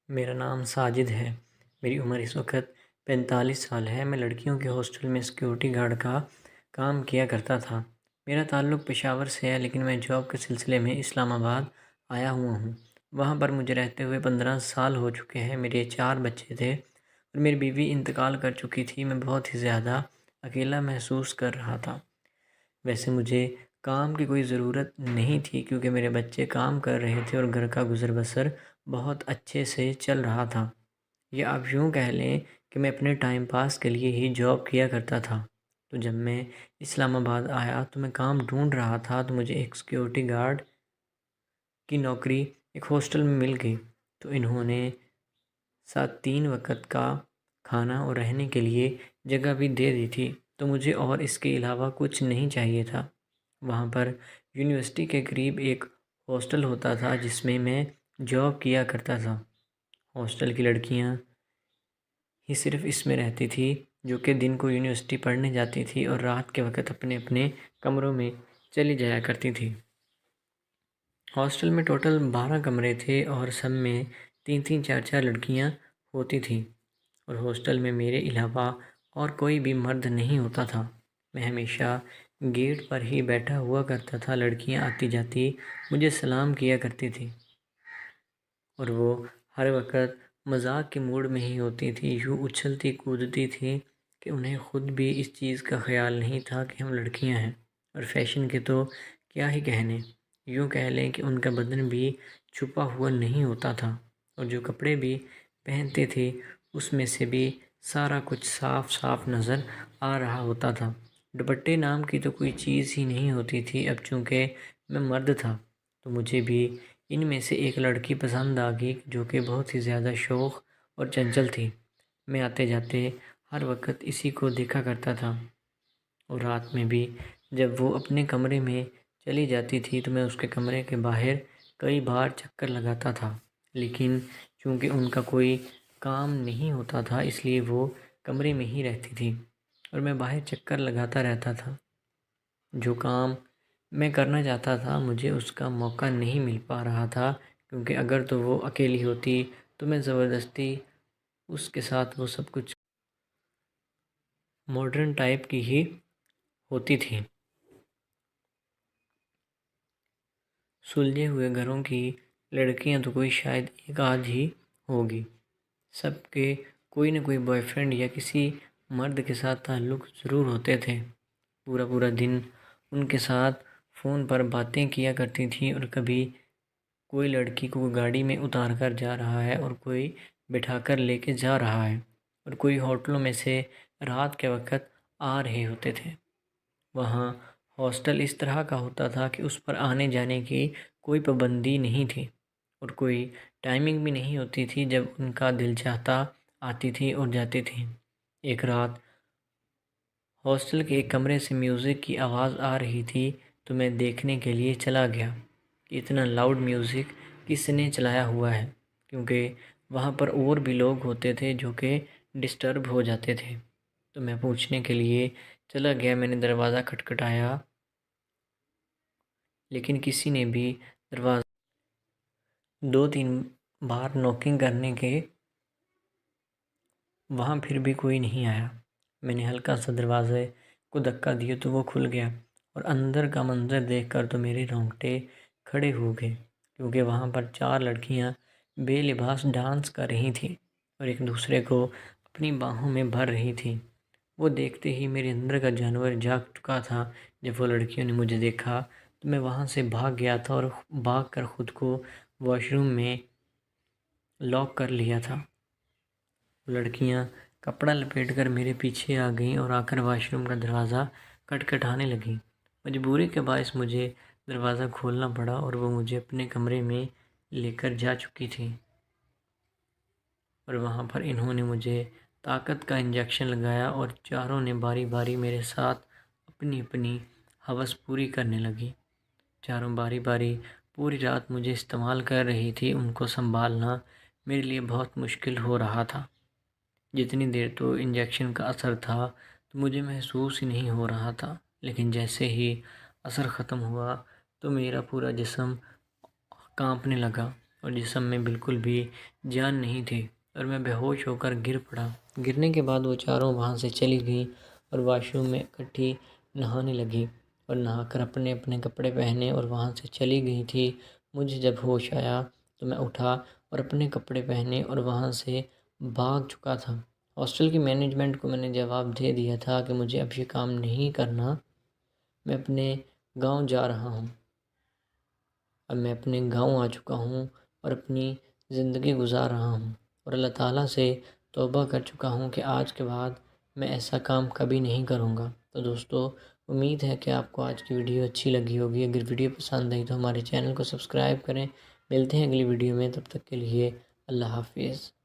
میرا نام ساجد ہے۔ میری عمر اس وقت 45 سال ہے۔ میں لڑکیوں کے ہاسٹل میں سیکیورٹی گارڈ کا کام کیا کرتا تھا۔ میرا تعلق پشاور سے ہے، لیکن میں جاب کے سلسلے میں اسلام آباد آیا ہوا ہوں۔ وہاں پر مجھے رہتے ہوئے 15 سال ہو چکے ہیں۔ میرے 4 بچے تھے اور میری بیوی انتقال کر چکی تھی۔ میں بہت ہی زیادہ اکیلا محسوس کر رہا تھا۔ ویسے مجھے کام کی کوئی ضرورت نہیں تھی، کیونکہ میرے بچے کام کر رہے تھے اور گھر کا گزر بسر بہت اچھے سے چل رہا تھا۔ یا آپ یوں کہہ لیں کہ میں اپنے ٹائم پاس کے لیے ہی جاب کیا کرتا تھا۔ تو جب میں اسلام آباد آیا تو میں کام ڈھونڈ رہا تھا، تو مجھے ایک سیکیورٹی گارڈ کی نوکری ایک ہاسٹل میں مل گئی۔ تو انہوں نے ساتھ 3 وقت کا کھانا اور رہنے کے لیے جگہ بھی دے دی تھی، تو مجھے اور اس کے علاوہ کچھ نہیں چاہیے تھا۔ وہاں پر یونیورسٹی کے قریب ایک ہاسٹل ہوتا تھا جس میں میں جاب کیا کرتا تھا۔ ہاسٹل کی لڑکیاں ہی صرف اس میں رہتی تھی، جو کہ دن کو یونیورسٹی پڑھنے جاتی تھی اور رات کے وقت اپنے اپنے کمروں میں چلی جایا کرتی تھی۔ ہاسٹل میں ٹوٹل 12 کمرے تھے اور سب میں 3 4 لڑکیاں ہوتی تھیں، اور ہاسٹل میں میرے علاوہ اور کوئی بھی مرد نہیں ہوتا تھا۔ میں ہمیشہ گیٹ پر ہی بیٹھا ہوا کرتا تھا۔ لڑکیاں آتی جاتی مجھے سلام کیا کرتی تھی، اور وہ ہر وقت مذاق کے موڈ میں ہی ہوتی تھی، یوں اچھلتی کودتی تھی کہ انہیں خود بھی اس چیز کا خیال نہیں تھا کہ ہم لڑکیاں ہیں۔ اور فیشن کے تو کیا ہی کہنے، یوں کہہ لیں کہ ان کا بدن بھی چھپا ہوا نہیں ہوتا تھا، اور جو کپڑے بھی پہنتے تھے اس میں سے بھی سارا کچھ صاف صاف نظر آ رہا ہوتا تھا۔ دوپٹے نام کی تو کوئی چیز ہی نہیں ہوتی تھی۔ اب چونکہ میں مرد تھا تو مجھے بھی ان میں سے ایک لڑکی پسند آ گئی، جو کہ بہت ہی زیادہ شوخ اور چنچل تھی۔ میں آتے جاتے ہر وقت اسی کو دیکھا کرتا تھا، اور رات میں بھی جب وہ اپنے کمرے میں چلی جاتی تھی تو میں اس کے کمرے کے باہر کئی بار چکر لگاتا تھا، لیکن چونکہ ان کا کوئی کام نہیں ہوتا تھا اس لیے وہ کمرے میں ہی رہتی تھی اور میں باہر چکر لگاتا رہتا تھا۔ جو کام میں کرنا چاہتا تھا مجھے اس کا موقع نہیں مل پا رہا تھا، کیونکہ اگر تو وہ اکیلی ہوتی تو میں زبردستی اس کے ساتھ وہ سب کچھ ماڈرن ٹائپ کی ہی ہوتی تھی۔ سلجھے ہوئے گھروں کی لڑکیاں تو کوئی شاید ایک آدھ ہی ہوگی، سب کے کوئی نہ کوئی بوائے فرینڈ یا کسی مرد کے ساتھ تعلق ضرور ہوتے تھے۔ پورا پورا دن ان کے ساتھ فون پر باتیں کیا کرتی تھیں، اور کبھی کوئی لڑکی کو گاڑی میں اتار کر جا رہا ہے اور کوئی بٹھا کر لے کے جا رہا ہے، اور کوئی ہوٹلوں میں سے رات کے وقت آ رہے ہوتے تھے۔ وہاں ہاسٹل اس طرح کا ہوتا تھا کہ اس پر آنے جانے کی کوئی پابندی نہیں تھی، اور کوئی ٹائمنگ بھی نہیں ہوتی تھی۔ جب ان کا دل چاہتا آتی تھی اور جاتی تھی۔ ایک رات ہاسٹل کے ایک کمرے سے میوزک کی آواز آ رہی تھی، تو میں دیکھنے کے لیے چلا گیا کہ اتنا لاؤڈ میوزک کس نے چلایا ہوا ہے، کیونکہ وہاں پر اور بھی لوگ ہوتے تھے جو کہ ڈسٹرب ہو جاتے تھے۔ تو میں پوچھنے کے لیے چلا گیا۔ میں نے دروازہ کھٹکھٹایا، لیکن کسی نے بھی دروازہ 2 3 بار نوکنگ کرنے کے وہاں پھر بھی کوئی نہیں آیا۔ میں نے ہلکا سا دروازے کو دھکا دیا تو وہ کھل گیا، اور اندر کا منظر دیکھ کر تو میرے رونگٹے کھڑے ہو گئے، کیونکہ وہاں پر 4 لڑکیاں بے لباس ڈانس کر رہی تھیں اور ایک دوسرے کو اپنی باہوں میں بھر رہی تھیں۔ وہ دیکھتے ہی میرے اندر کا جانور جاگ چکا تھا۔ جب وہ لڑکیوں نے مجھے دیکھا تو میں وہاں سے بھاگ گیا تھا اور بھاگ کر خود کو واش روم میں لاک کر لیا تھا۔ لڑکیاں کپڑا لپیٹ کر میرے پیچھے آ گئیں اور آ کر واش روم کا دروازہ کھٹکھٹانے لگیں۔ مجبوری کے باعث مجھے دروازہ کھولنا پڑا، اور وہ مجھے اپنے کمرے میں لے کر جا چکی تھی، اور وہاں پر انہوں نے مجھے طاقت کا انجیکشن لگایا، اور چاروں نے باری باری میرے ساتھ اپنی اپنی ہوس پوری کرنے لگی۔ چاروں باری باری پوری رات مجھے استعمال کر رہی تھی۔ ان کو سنبھالنا میرے لیے بہت مشکل ہو رہا تھا۔ جتنی دیر تو انجیکشن کا اثر تھا تو مجھے محسوس ہی نہیں ہو رہا تھا، لیکن جیسے ہی اثر ختم ہوا تو میرا پورا جسم کانپنے لگا، اور جسم میں بالکل بھی جان نہیں تھی اور میں بے ہوش ہو کر گر پڑا۔ گرنے کے بعد وہ چاروں وہاں سے چلی گئیں اور واش روم میں اکٹھی نہانے لگی اور نہا کر اپنے اپنے کپڑے پہنے اور وہاں سے چلی گئی تھی۔ مجھے جب ہوش آیا تو میں اٹھا اور اپنے کپڑے پہنے اور وہاں سے بھاگ چکا تھا۔ ہاسٹل کی مینجمنٹ کو میں نے جواب دے دیا تھا کہ مجھے اب یہ کام نہیں کرنا، میں اپنے گاؤں جا رہا ہوں۔ اب میں اپنے گاؤں آ چکا ہوں اور اپنی زندگی گزار رہا ہوں اور اللہ تعالیٰ سے توبہ کر چکا ہوں کہ آج کے بعد میں ایسا کام کبھی نہیں کروں گا۔ تو دوستو، امید ہے کہ آپ کو آج کی ویڈیو اچھی لگی ہوگی۔ اگر ویڈیو پسند آئی تو ہمارے چینل کو سبسکرائب کریں۔ ملتے ہیں اگلی ویڈیو میں، تب تک کے لیے اللہ حافظ۔